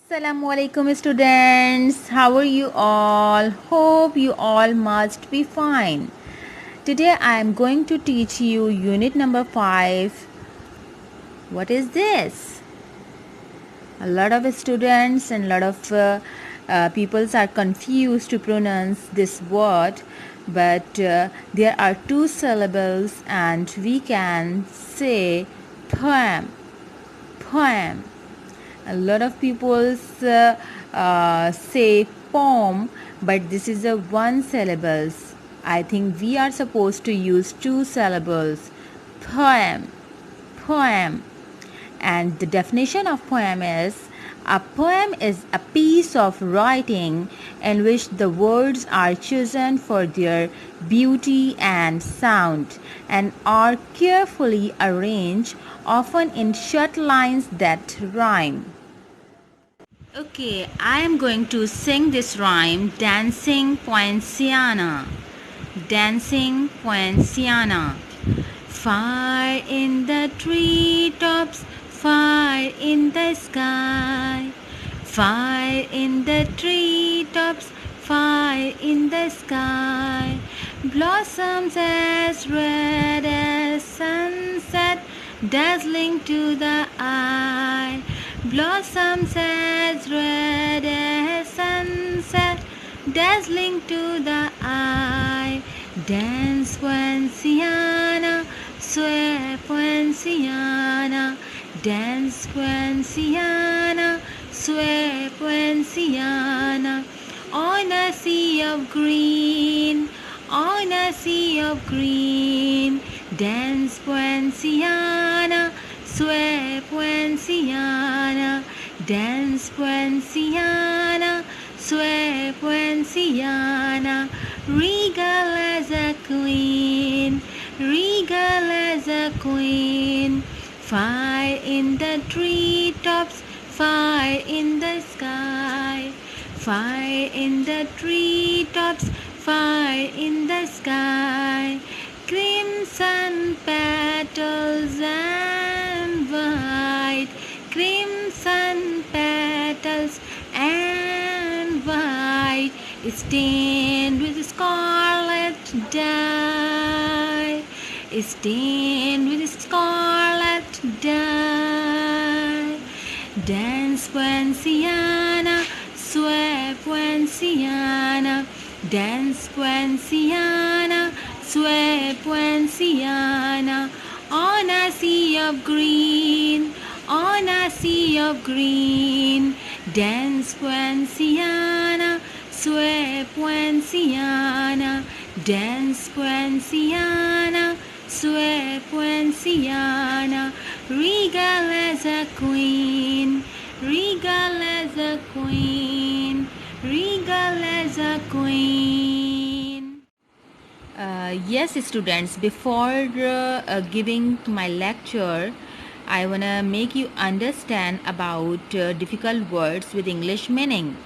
Assalamu alaikum students. How are you all? Hope you all must be fine. Today I am going to teach you unit number 5. What is this? A lot of students and a lot of peoples are confused to pronounce this word, but there are two syllables and we can say poem. Poem. A lot of people say poem, but this is a one syllables. I think we are supposed to use two syllables. Poem. Poem. And the definition of poem is a poem is a piece of writing in which the words are chosen for their beauty and sound and are carefully arranged, often in short lines that rhyme. Okay, I am going to sing this rhyme, Dancing Poinciana. Dancing Poinciana. Far in the treetops, far in the sky. Far in the treetops, far in the sky. Blossoms as red as sunset, dazzling to the eye. Blossoms as red as sunset, dazzling to the eye. Dance Poinciana, sway Poinciana. Dance Poinciana, sway Poinciana. On a sea of green, on a sea of green. Dance Poinciana, sway Poinciana. Dance Poinciana, sway Poinciana. Regal as a queen, regal as a queen. Far in the treetops, far in the sky. Far in the treetops, far in the sky. Crimson petals and white, crimson petals and white, stained with scarlet dye, stained with scarlet dye. Dance Poinciana, sway Poinciana. Dance Poinciana, sway Poinciana. On a sea of green, on a sea of green. Dance Poinciana, sway Poinciana. Dance Poinciana, sway Poinciana. Regal as a queen, regal as a queen, regal as a queen. Yes, students, before giving my lecture, I want to make you understand about difficult words with English meaning.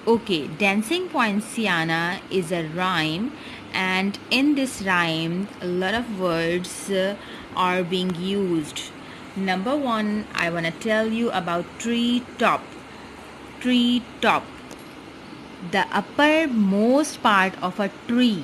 Okay, Dancing Poinciana is a rhyme, and in this rhyme, a lot of words are being used. Number one, I want to tell you about tree top. Tree top. The uppermost part of a tree,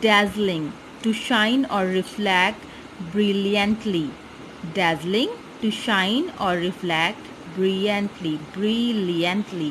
Dazzling, to shine or reflect brilliantly. Dazzling, to shine or reflect brilliantly. Brilliantly.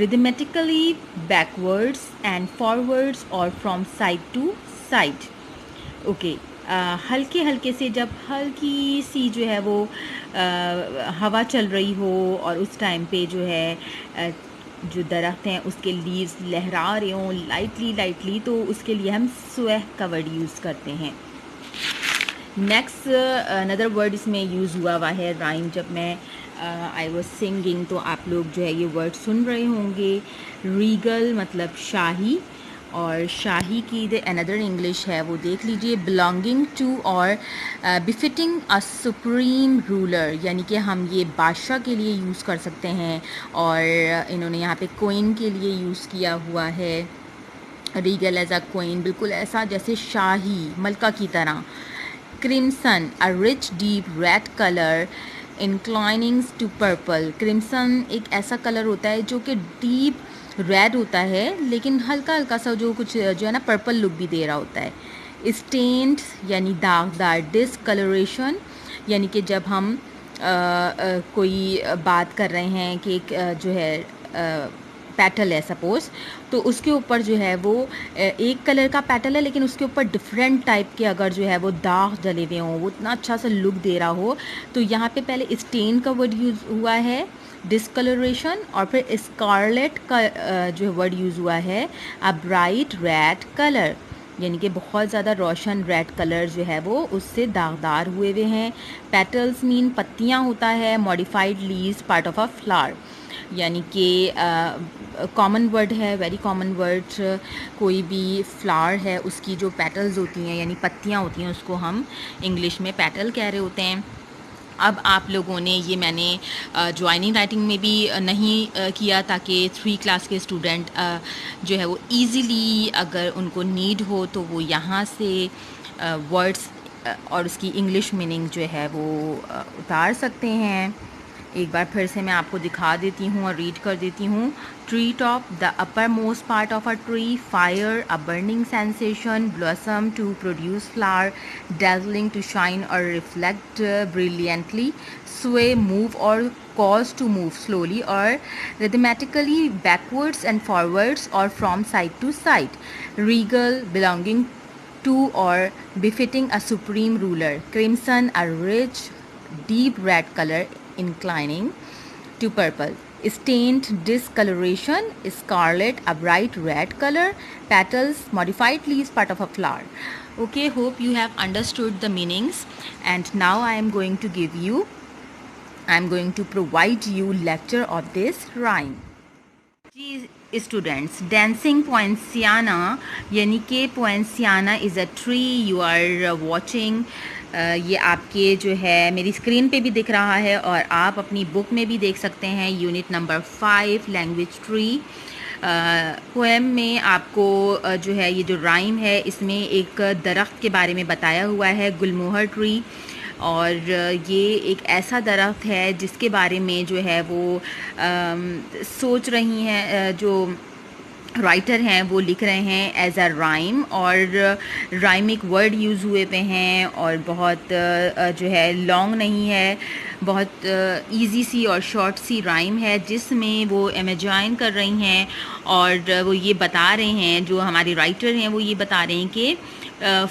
rhythmically backwards and forwards or from side to side. Okay, ہلکے ہلکے سے جب ہلکی سی جو ہے وہ ہوا چل رہی ہو اور اس ٹائم پہ جو ہے جو درخت ہیں اس کے لیوز لہرا رہے ہوں لائٹلی، تو اس کے لیے ہم سویہ کا ورڈ یوز کرتے ہیں. نیکسٹ اندر ورڈ اس میں یوز ہوا ہے رائم. جب میں آئی واز سنگنگ تو آپ لوگ جو ہے یہ ورڈ سن رہے ہوں گے. ریگل مطلب شاہی، اور شاہی کی اندر انگلش ہے وہ دیکھ لیجئے. بلانگنگ ٹو اور بفٹنگ اے سپریم رولر، یعنی کہ ہم یہ بادشاہ کے لیے یوز کر سکتے ہیں، اور انہوں نے یہاں پہ کوئن کے لیے یوز کیا ہوا ہے. ریگل ایز اے کوئن، بالکل ایسا جیسے شاہی ملکہ کی طرح. کرمسن a rich deep red color inclining to purple. کرمسن ایک ایسا کلر ہوتا ہے جو کہ ڈیپ ریڈ ہوتا ہے لیکن ہلکا ہلکا سا جو کچھ جو ہے نا پرپل لک بھی دے رہا ہوتا ہے. اسٹینڈ یعنی داغدار. ڈسکلریشن یعنی کہ جب ہم کوئی بات کر رہے ہیں کہ ایک جو ہے پیٹل ہے سپوز، تو اس کے اوپر جو ہے وہ ایک کلر کا پیٹل ہے لیکن اس کے اوپر ڈفرینٹ ٹائپ کے اگر جو ہے وہ داغ ڈلے ہوئے ہوں، وہ اتنا اچھا سا لک دے رہا ہو، تو یہاں پہ پہلے اسٹین کا ورڈ یوز ہوا ہے ڈسکلریشن، اور پھر اسکارلیٹ کا جو ورڈ یوز ہوا ہے اے برائٹ ریڈ کلر، یعنی کہ بہت زیادہ روشن ریڈ کلر جو ہے وہ اس سے داغدار ہوئے ہوئے ہیں. پیٹلز مین پتیاں ہوتا ہے. Modified leaves part of a flower, یعنی کہ کامن ورڈ ہے، ویری کامن ورڈ. کوئی بھی فلاور ہے اس کی جو پیٹلز ہوتی ہیں یعنی پتیاں ہوتی ہیں اس کو ہم انگلش میں پیٹل کہہ رہے ہوتے ہیں. اب آپ لوگوں نے یہ میں نے جوائننگ رائٹنگ میں بھی نہیں کیا تاکہ 3 کلاس کے اسٹوڈنٹ جو ہے وہ ایزیلی اگر ان کو نیڈ ہو تو وہ یہاں سے ورڈس اور اس کی انگلش میننگ جو ہے وہ اتار سکتے ہیں. ایک بار پھر سے میں آپ کو دکھا دیتی ہوں اور ریڈ کر دیتی ہوں. Tree top the uppermost part of a tree. Fire a burning sensation. Blossom to produce flower. Dazzling to shine اور ریفلیکٹ بریلینٹلی. سوے موو اور cause to move slowly or rhythmically backwards and forwards or from side to side. Regal belonging to or befitting a supreme ruler. Crimson a rich deep red color inclining to purple. Stained discoloration. Scarlet a bright red color. Petals modified leaves part of a flower. Okay, hope you have understood the meanings, and now I am going to provide you lecture of this rhyme. جی students, dancing poinciana یعنی کہ poinciana is a tree you are watching. یہ آپ کے جو ہے میری screen پہ بھی دکھ رہا ہے اور آپ اپنی بک میں بھی دیکھ سکتے ہیں. Unit number 5 language tree. Poem میں آپ کو جو ہے یہ جو رائم ہے اس میں ایک درخت کے بارے میں بتایا ہوا ہے، گلموہر ٹری. اور یہ ایک ایسا درخت ہے جس کے بارے میں جو ہے وہ سوچ رہی ہیں، جو رائٹر ہیں وہ لکھ رہے ہیں ایز اے رائم، اور رائم ایک ورڈ یوز ہوئے پہ ہیں اور بہت جو ہے لانگ نہیں ہے، بہت ایزی سی اور شارٹ سی رائم ہے جس میں وہ امیجائن کر رہی ہیں اور وہ یہ بتا رہے ہیں، جو ہمارے رائٹر ہیں وہ یہ بتا رہے ہیں کہ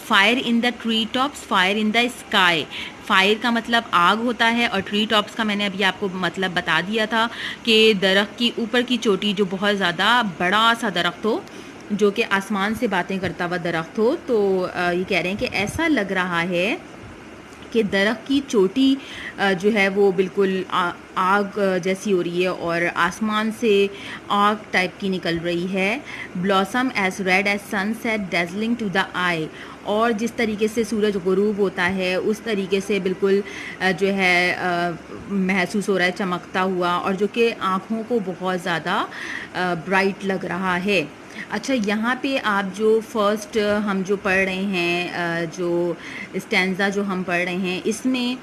fire in the tree tops, fire in the sky. Fire کا مطلب آگ ہوتا ہے اور ٹری ٹاپس کا میں نے ابھی آپ کو مطلب بتا دیا تھا کہ درخت کی اوپر کی چوٹی جو بہت زیادہ بڑا سا درخت ہو، جو کہ آسمان سے باتیں کرتا ہوا درخت ہو. تو یہ کہہ رہے ہیں کہ ایسا لگ رہا ہے کہ درخت کی چوٹی جو ہے وہ بالکل آگ جیسی ہو رہی ہے اور آسمان سے آگ ٹائپ کی نکل رہی ہے. Blossom as red as sunset dazzling to the eye. اور جس طریقے سے سورج غروب ہوتا ہے اس طریقے سے بالکل جو ہے محسوس ہو رہا ہے چمکتا ہوا، اور جو کہ آنکھوں کو بہت زیادہ برائٹ لگ رہا ہے. اچھا، یہاں پہ آپ جو فرسٹ ہم جو پڑھ رہے ہیں، جو اسٹینزا جو ہم پڑھ رہے ہیں، اس میں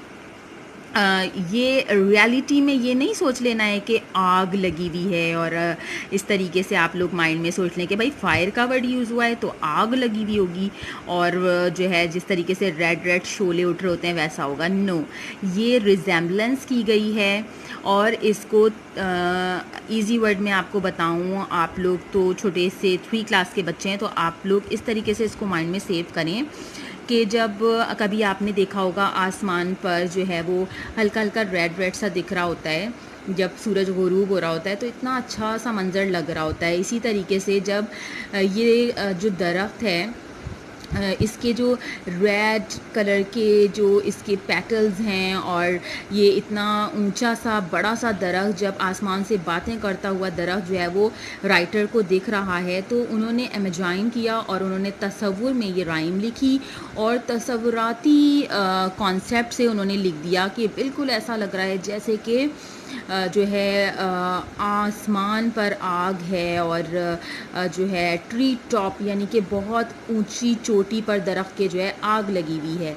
یہ ریالٹی میں یہ نہیں سوچ لینا ہے کہ آگ لگی ہوئی ہے اور اس طریقے سے آپ لوگ مائنڈ میں سوچ لیں کہ بھائی فائر کا ورڈ یوز ہوا ہے تو آگ لگی ہوئی ہوگی، اور جو ہے جس طریقے سے ریڈ ریڈ شعلے اٹھ رہے ہوتے ہیں ویسا ہوگا. نو، یہ ریزیمبلنس کی گئی ہے. اور اس کو ایزی ورڈ میں آپ کو بتاؤں، آپ لوگ تو چھوٹے سے 3 کلاس کے بچے ہیں تو آپ لوگ اس طریقے سے اس کو مائنڈ میں سیو کریں کہ جب کبھی آپ نے دیکھا ہوگا آسمان پر جو ہے وہ ہلکا ہلکا ریڈ ریڈ سا دکھ رہا ہوتا ہے جب سورج غروب ہو رہا ہوتا ہے، تو اتنا اچھا سا منظر لگ رہا ہوتا ہے. اسی طریقے سے جب یہ جو درخت ہے اس کے جو ریڈ کلر کے جو اس کے پیٹلز ہیں، اور یہ اتنا اونچا سا بڑا سا درخت جب آسمان سے باتیں کرتا ہوا درخت جو ہے وہ رائٹر کو دکھ رہا ہے، تو انہوں نے امیجائن کیا اور انہوں نے تصور میں یہ رائم لکھی اور تصوراتی کانسیپٹ سے انہوں نے لکھ دیا کہ بالکل ایسا لگ رہا ہے جیسے کہ جو ہے آسمان پر آگ ہے، اور جو ہے ٹری ٹاپ یعنی کہ بہت اونچی چوٹی پر درخت کے جو ہے آگ لگی ہوئی ہے.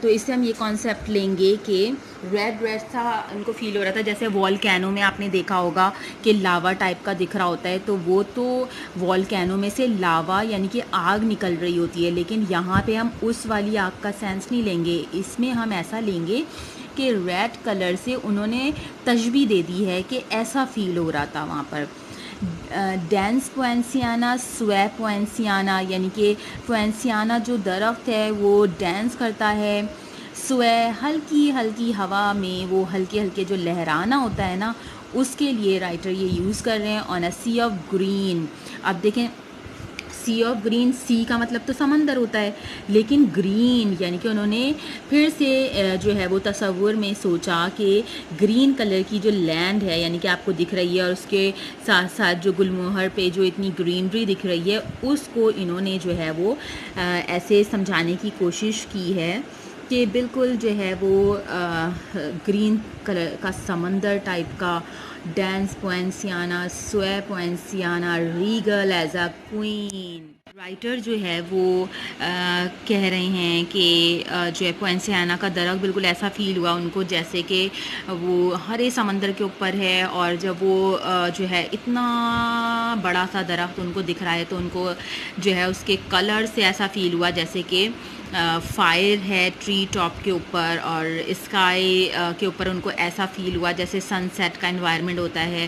تو اس سے ہم یہ کانسیپٹ لیں گے کہ ریڈ ریڈ سا ان کو فیل ہو رہا تھا، جیسے والکینو میں آپ نے دیکھا ہوگا کہ لاوا ٹائپ کا دکھ رہا ہوتا ہے، تو وہ تو والکینو میں سے لاوا یعنی کہ آگ نکل رہی ہوتی ہے. لیکن یہاں پہ ہم اس والی آگ کا سینس نہیں لیں گے، اس میں ہم ایسا لیں گے کہ ریڈ کلر سے انہوں نے تشبیہ دے دی ہے کہ ایسا فیل ہو رہا تھا وہاں پر. ڈینس پوئنسیانا سوے پوئنسیانا، یعنی کہ پوئنسیانا جو درخت ہے وہ ڈینس کرتا ہے، سوے ہلکی ہلکی ہوا میں وہ ہلکے ہلکے جو لہرانا ہوتا ہے نا، اس کے لیے رائٹر یہ یوز کر رہے ہیں. آن اے سی آف گرین. اب دیکھیں سی آف گرین، سی کا مطلب تو سمندر ہوتا ہے، لیکن گرین یعنی کہ انہوں نے پھر سے جو ہے وہ تصور میں سوچا کہ گرین کلر کی جو لینڈ ہے یعنی کہ آپ کو دکھ رہی ہے، اور اس کے ساتھ ساتھ جو گلموہر پہ جو اتنی گرینری دکھ رہی ہے، اس کو انہوں نے جو ہے وہ ایسے سمجھانے کی کوشش کی ہے کہ بالکل جو ہے وہ گرین کلر کا سمندر ٹائپ کا. Dance poinciana sway poinciana regal as a queen. Writer جو ہے وہ کہہ رہے ہیں کہ جو ہے پوئنسیانا کا درخت بالکل ایسا فیل ہوا ان کو جیسے کہ وہ ہرے سمندر کے اوپر ہے، اور جب وہ جو ہے اتنا بڑا سا درخت ان کو دکھ رہا ہے تو ان کو جو ہے اس کے کلر سے ایسا فیل ہوا جیسے کہ فائر ہے ٹری ٹاپ کے اوپر، اور اسکائی کے اوپر ان کو ایسا فیل ہوا جیسے سن سیٹ کا انوائرمنٹ ہوتا ہے.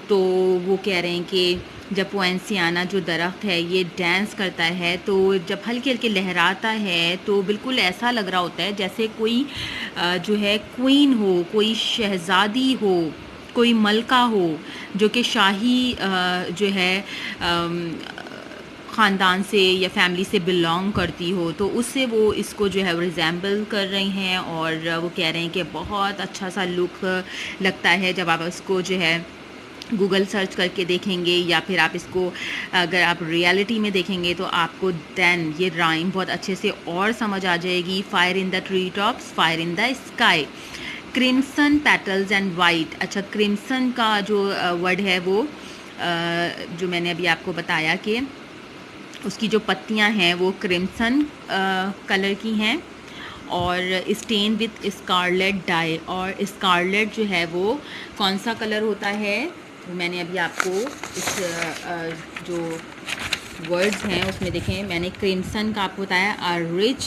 تو وہ کہہ رہے ہیں کہ جب پوئنسیانا جو درخت ہے یہ ڈانس کرتا ہے تو جب ہلکے ہلکے لہراتا ہے تو بالکل ایسا لگ رہا ہوتا ہے جیسے کوئی جو ہے کوئین ہو، کوئی شہزادی ہو، کوئی ملکہ ہو جو کہ شاہی جو ہے خاندان سے یا فیملی سے بلانگ کرتی ہو، تو اس سے وہ اس کو جو ہے ریزیمبل کر رہی ہیں. اور وہ کہہ رہے ہیں کہ بہت اچھا سا لک لگتا ہے جب آپ اس کو جو ہے گوگل سرچ کر کے دیکھیں گے، یا پھر آپ اس کو اگر آپ ریالٹی میں دیکھیں گے تو آپ کو دین یہ رائم بہت اچھے سے اور سمجھ آ جائے گی. Fire in the tree tops, fire in the sky, crimson petals and white. اچھا، کرمسن کا جو ورڈ ہے وہ جو میں نے ابھی آپ کو بتایا کہ اس کی جو پتیاں ہیں وہ کرمسن کلر کی ہیں، اور اسٹین وتھ اسکارلیٹ ڈائی. اور اسکارلیٹ جو ہے وہ کون سا کلر ہوتا ہے، میں نے ابھی آپ کو اس جو ورڈز ہیں اس میں دیکھیں، میں نے کرمسن کا آپ کو بتایا رچ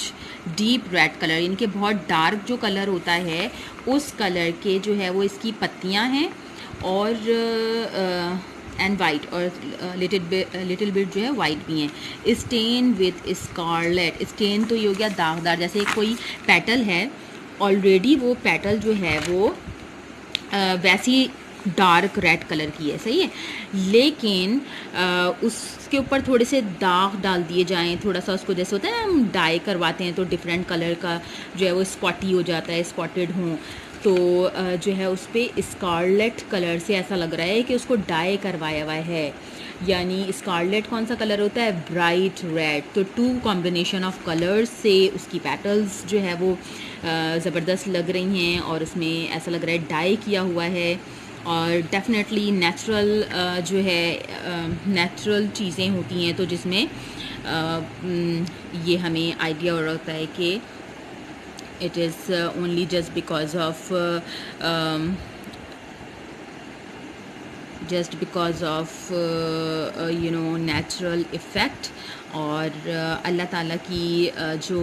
ڈیپ ریڈ کلر، یعنی کہ بہت ڈارک جو کلر ہوتا ہے اس کلر کے جو ہے وہ اس کی پتیاں ہیں، اور اینڈ وائٹ، اور لٹل بٹ جو ہے وائٹ بھی ہیں. اسٹین وتھ اسکارلیٹ، اسٹین تو یہ ہو گیا داغدار، جیسے کوئی پیٹل ہے آلریڈی وہ پیٹل جو ہے وہ ویسی ڈارک ریڈ کلر کی ہے، صحیح ہے، لیکن اس کے اوپر تھوڑے سے داغ ڈال دیے جائیں، تھوڑا سا اس کو جیسے ہوتا ہے نا ہم ڈائی کرواتے ہیں تو ڈفرینٹ کلر کا جو ہے وہ اسپاٹی ہو جاتا ہے، اسپاٹڈ ہوں، تو جو ہے اس پہ اسکارلیٹ کلر سے ایسا لگ رہا ہے کہ اس کو ڈائی کروایا ہوا ہے. یعنی اسکارلیٹ کون سا کلر ہوتا ہے، برائٹ ریڈ. تو ٹو کمبینیشن آف کلرز سے اس کی پیٹلز جو ہے وہ زبردست لگ رہی ہیں، اور اس میں ایسا لگ رہا ہے ڈائی کیا ہوا ہے. اور ڈیفینیٹلی نیچرل جو ہے نیچرل چیزیں ہوتی ہیں تو جس میں یہ ہمیں آئیڈیا ہو رہا ہوتا ہے کہ it is only just because of natural effect. اور اللہ تعالیٰ کی جو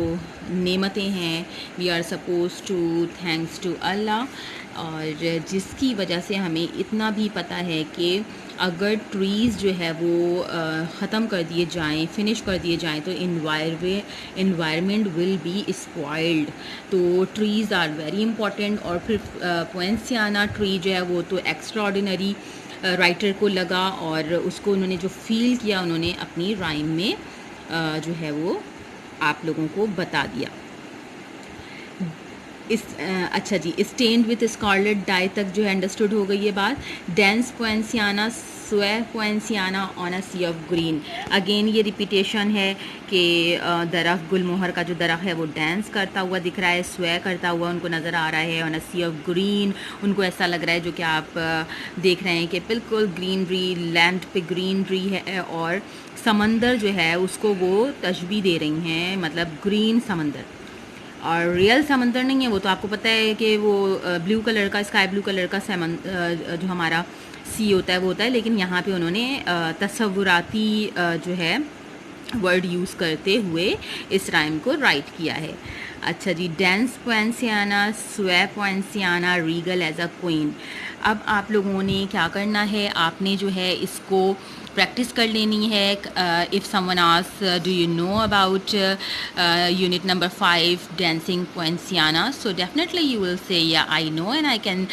نعمتیں ہیں we are suppose to thanks to اللہ، اور جس کی وجہ سے ہمیں اتنا بھی پتہ ہے کہ اگر ٹریز جو ہے وہ ختم کر دیے جائیں، فنش کر دیے جائیں تو انوائرمنٹ ول بی اسپوائلڈ. تو ٹریز آر ویری امپورٹنٹ. اور پھر پوینسیانا ٹری جو ہے وہ تو ایکسٹرا آرڈینری رائٹر کو لگا، اور اس کو انہوں نے جو فیل کیا انہوں نے اپنی رائم میں جو ہے وہ آپ لوگوں کو بتا دیا. اچھا جی، اسٹینڈ وتھ اسکارلیٹ ڈائی تک جو ہے انڈرسٹوڈ ہو گئی یہ بات. Dance poinciana sway poinciana on a sea of green. Again یہ ریپیٹیشن ہے کہ درخت، گل مہر کا جو درخت ہے وہ ڈانس کرتا ہوا دکھ رہا ہے، سوے کرتا ہوا ان کو نظر آ رہا ہے. آن اے سی آف گرین، ان کو ایسا لگ رہا ہے جو کہ آپ دیکھ رہے ہیں کہ بالکل گرینری، لینڈ پہ گرینری ہے، اور سمندر جو ہے اس کو وہ تشبیہ دے رہی ہیں، مطلب گرین سمندر. اور ریئل سمندر نہیں ہے وہ، تو آپ کو پتہ ہے کہ وہ بلیو کلر کا، اسکائی بلیو کلر کا جو ہمارا سی ہوتا ہے وہ ہوتا ہے، لیکن یہاں پہ انہوں نے تصوراتی جو ہے ورڈ یوز کرتے ہوئے اس رائم کو رائٹ کیا ہے. اچھا جی، dance poinciana sway poinciana regal as a queen. اب آپ لوگوں نے کیا کرنا ہے، آپ نے جو ہے اس کو پریکٹس کر لینی ہے. If someone ask do you know about unit number 5 dancing poinciana, so definitely you will say یا آئی نو اینڈ آئی کین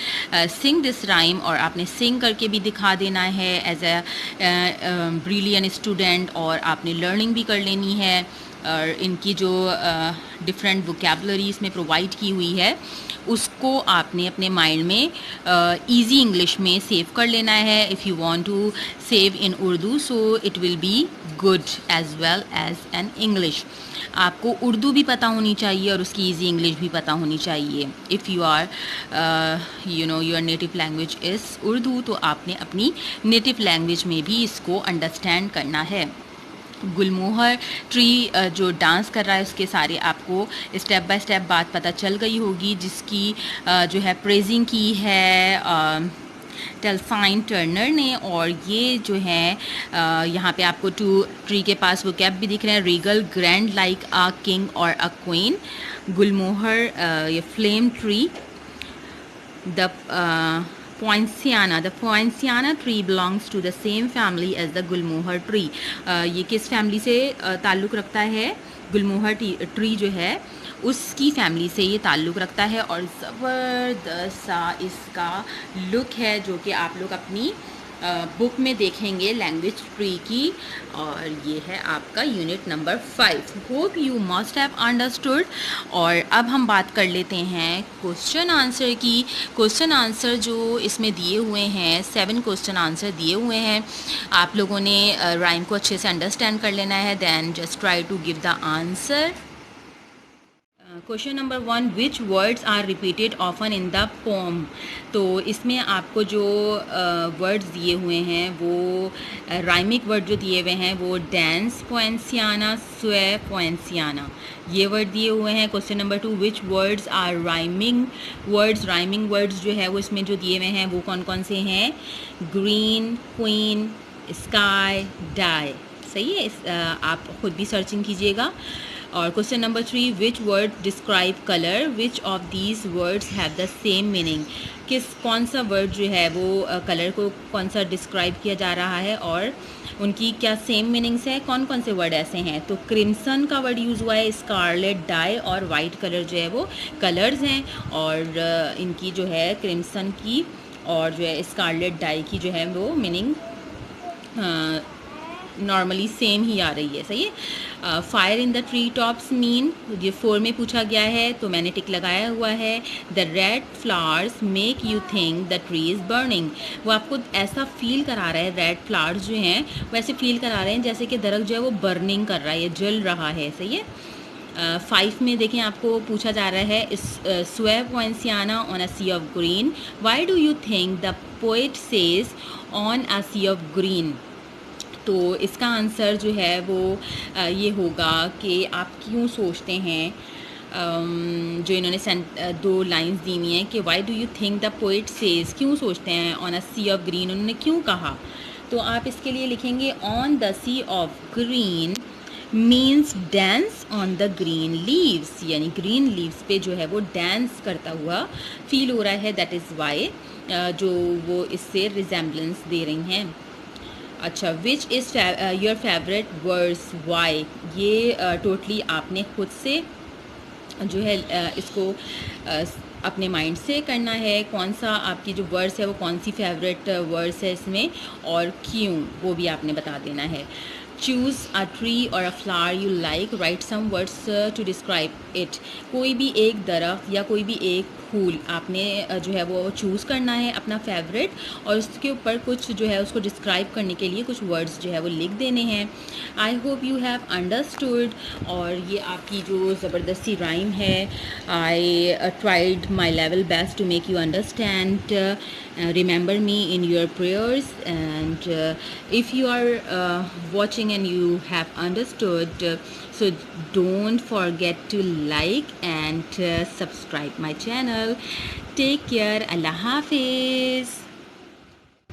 سنگ دس رائم. اور آپ نے سنگ کر کے بھی دکھا دینا ہے ایز اے بریلین اسٹوڈنٹ. اور آپ نے لرننگ بھی کر لینی ہے، اور ان کی جو ڈفرینٹ ووکیبلری اس میں پرووائڈ کی ہوئی ہے اس کو آپ نے اپنے مائنڈ میں ایزی انگلش میں سیو کر لینا ہے. If you want to save in Urdu so it will be good as well as an English. آپ کو اردو بھی پتہ ہونی چاہیے اور اس کی ایزی انگلش بھی پتہ ہونی چاہیے. If you are your native language is Urdu, تو آپ نے اپنی نیٹو لینگویج میں بھی اس کو انڈرسٹینڈ کرنا ہے. گلموہر ٹری جو ڈانس کر رہا ہے اس کے سارے آپ کو اسٹیپ بائی اسٹیپ بات پتہ چل گئی ہوگی، جس کی جو ہے پریزنگ کی ہے ٹیلفائن ٹرنر نے. اور یہ جو ہے یہاں پہ آپ کو ٹری کے پاس وہ کیپ بھی دکھ رہے ہیں، regal, grand like a king اور اے کوئین. گلموہر یہ flame tree. The poinciana tree belongs to the same family as the gulmohar tree. یہ کس فیملی سے تعلق رکھتا ہے؟ گلموہر ٹری جو ہے اس کی فیملی سے یہ تعلق رکھتا ہے. اور زبردست سا اس کا لک ہے جو کہ آپ لوگ اپنی بک میں دیکھیں گے لینگویج ٹری کی. اور یہ ہے آپ کا unit number 5. Hope you must have understood. اور اب ہم بات کر لیتے ہیں کوشچن آنسر کی. کوشچن آنسر جو اس میں دیے ہوئے ہیں 7 کوشچن آنسر دیے ہوئے ہیں. آپ لوگوں نے رائم کو اچھے سے انڈرسٹینڈ کر لینا ہے. Then just try to give the answer. Question number 1 which words are repeated often in the poem. تو اس میں آپ کو جو ورڈز دیے ہوئے ہیں وہ رائمک ورڈ جو دیے ہوئے ہیں وہ ڈانس پوینسیانا، سوے پوینسیانا، یہ ورڈ دیے ہوئے ہیں. Question number 2 which words are rhyming words. Rhyming words جو ہے وہ اس میں جو دیے ہوئے ہیں وہ کون کون سے ہیں؟ گرین، کوئین، اسکائی، ڈائی. صحیح ہے، آپ خود بھی سرچنگ کیجیے گا. اور question number 3 which word describe colour. Which of these words have the same meaning. کون سا ورڈ جو ہے وہ کلر کو کون سا ڈسکرائب کیا جا رہا ہے اور ان کی کیا سیم میننگس ہے. کون کون سے ورڈ ایسے ہیں؟ تو کرمسن کا ورڈ یوز ہوا ہے، اسکارلیٹ، ڈائی اور وائٹ کلر جو ہے وہ کلرز ہیں. اور ان کی جو ہے کرمسن کی اور جو ہے اسکارلیٹ ڈائی کی جو ہے وہ میننگ نارملی سیم ہی آ رہی ہے. صحیح ہے. Fire in the tree tops مین، یہ 4 میں پوچھا گیا ہے تو میں نے ٹک لگایا ہوا ہے. The red flowers make you think the tree is burning. وہ آپ کو ایسا فیل کرا رہا ہے، ریڈ فلاورس جو ہیں ویسے فیل کرا رہے ہیں جیسے کہ درخت جو ہے وہ برننگ کر رہا ہے، یہ جل رہا ہے. صحیح ہے. 5 میں دیکھیں آپ کو پوچھا جا رہا ہے sway poinciana on a sea of green. Why do you think the poet says on a sea of green. تو اس کا آنسر جو ہے وہ یہ ہوگا کہ آپ کیوں سوچتے ہیں، جو انہوں نے 2 لائنز دی ہوئی ہیں کہ why do you think the poet says, کیوں سوچتے ہیں آن اے سی آف گرین، انہوں نے کیوں کہا. تو آپ اس کے لیے لکھیں گے on the sea of green means dance on the green leaves. یعنی گرین لیوز پہ جو ہے وہ ڈانس کرتا ہوا فیل ہو رہا ہے. دیٹ از وائی جو وہ اس سے ریزیمبلنس دے رہی ہیں. اچھا، which is your favourite words why, یہ ٹوٹلی آپ نے خود سے جو ہے اس کو اپنے مائنڈ سے کرنا ہے. کون سا آپ کی جو ورڈس ہے وہ کون سی فیوریٹ ورڈس ہے اس میں اور کیوں، وہ بھی آپ نے بتا دینا ہے. چوز اے ٹری اور a flower you like, write some words to describe it. کوئی بھی ایک درخت یا کوئی بھی ایک پھول آپ نے جو ہے وہ چوز کرنا ہے اپنا فیوریٹ، اور اس کے اوپر کچھ جو ہے اس کو ڈسکرائب کرنے کے لیے کچھ ورڈس جو ہے وہ لکھ دینے ہیں. I hope you have understood. اور یہ آپ کی جو زبردستی رائم ہے، I tried my level best to make you understand. Remember me in your prayers and if you are watching and you have understood, so don't forget to like and subscribe my channel. Take care. Allah Hafiz.